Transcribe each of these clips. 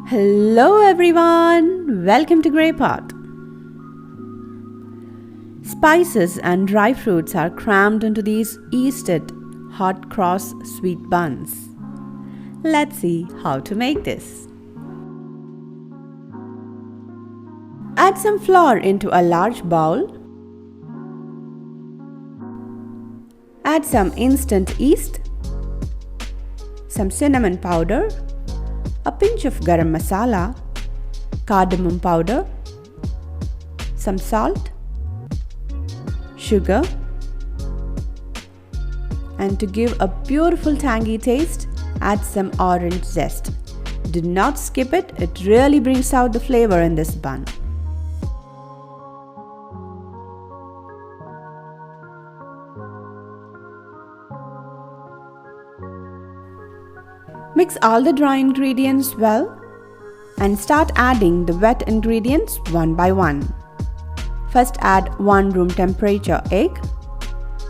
Hello everyone, welcome to GreyPot. Spices and dry fruits are crammed into these yeasted hot cross sweet buns. Let's see how to make this. Add some flour into a large bowl. Add some instant yeast, some cinnamon powder, a pinch of Garam Masala, cardamom powder, some salt, sugar, and to give a beautiful tangy taste, add some orange zest. Do not skip it, it really brings out the flavor in this bun. Mix all the dry ingredients well and start adding the wet ingredients one by one. First add 1 room temperature egg,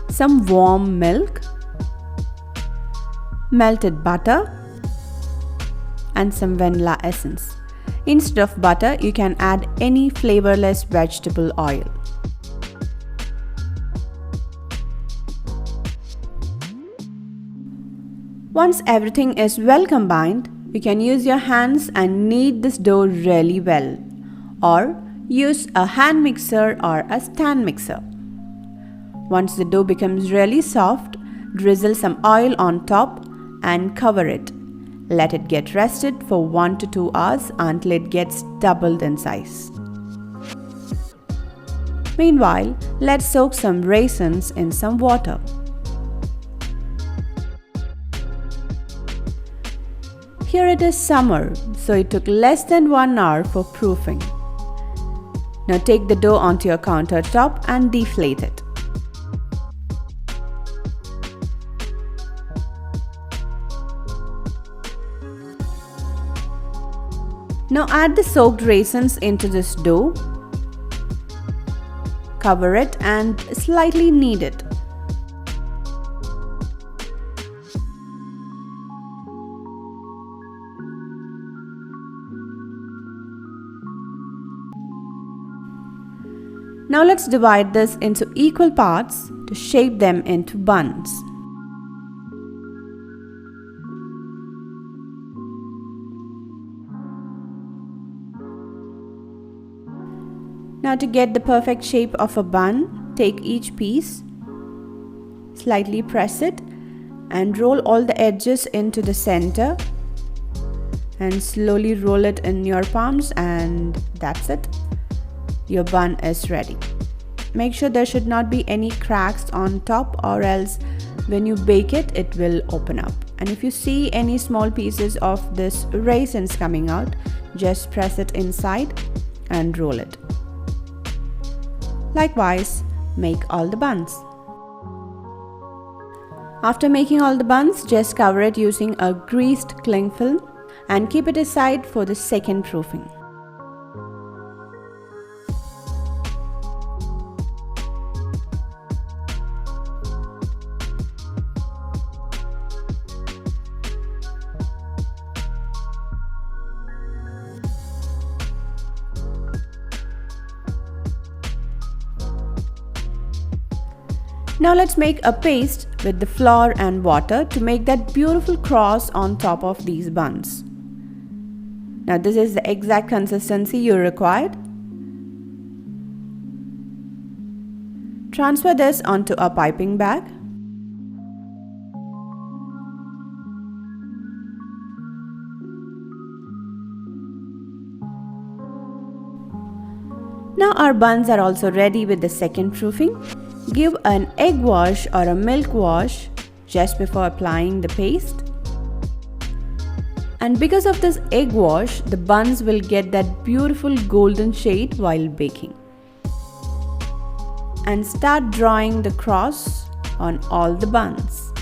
some warm milk, melted butter and some vanilla essence. Instead of butter, you can add any flavorless vegetable oil. Once everything is well combined, you can use your hands and knead this dough really well, or use a hand mixer or a stand mixer. Once the dough becomes really soft, drizzle some oil on top and cover it. Let it get rested for 1 to 2 hours until it gets doubled in size. Meanwhile, let's soak some raisins in some water. Here it is summer, so it took less than 1 hour for proofing. Now take the dough onto your countertop and deflate it. Now add the soaked raisins into this dough. Cover it and slightly knead it. Now let's divide this into equal parts to shape them into buns. Now to get the perfect shape of a bun, take each piece, slightly press it and roll all the edges into the center and slowly roll it in your palms, and that's it. Your bun is ready. Make sure there should not be any cracks on top, or else when you bake it, it will open up. And if you see any small pieces of this raisins coming out, just press it inside and roll it. Likewise, make all the buns. After making all the buns, just cover it using a greased cling film and keep it aside for the second proofing. Now let's make a paste with the flour and water to make that beautiful cross on top of these buns. Now this is the exact consistency you required. Transfer this onto a piping bag. Now our buns are also ready with the second proofing. Give an egg wash or a milk wash just before applying the paste. And because of this egg wash, the buns will get that beautiful golden shade while baking. And start drawing the cross on all the buns.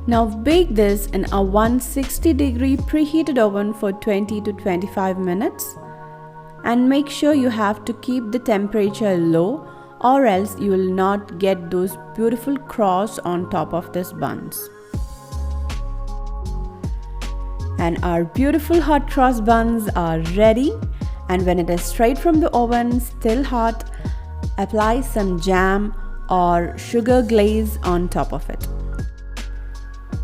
Now bake this in a 160-degree preheated oven for 20 to 25 minutes. And make sure you have to keep the temperature low, or else you will not get those beautiful cross on top of this buns. And our beautiful hot cross buns are ready. And when it is straight from the oven, still hot, apply some jam or sugar glaze on top of it.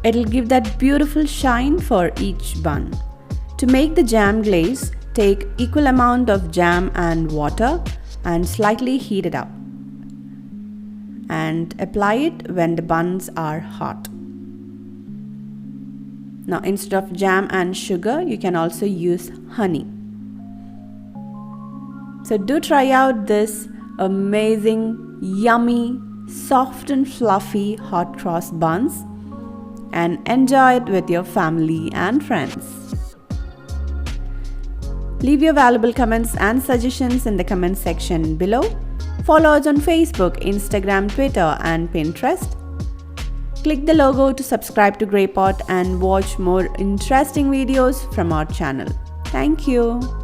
It'll give that beautiful shine for each bun. To make the jam glaze, take equal amount of jam and water and slightly heat it up. And apply it when the buns are hot. Now instead of jam and sugar, you can also use honey. So do try out this amazing, yummy, soft and fluffy hot cross buns and enjoy it with your family and friends. Leave your valuable comments and suggestions in the comment section below. Follow us on Facebook, Instagram, Twitter and Pinterest. Click the logo to subscribe to GreyPot and watch more interesting videos from our channel. Thank you.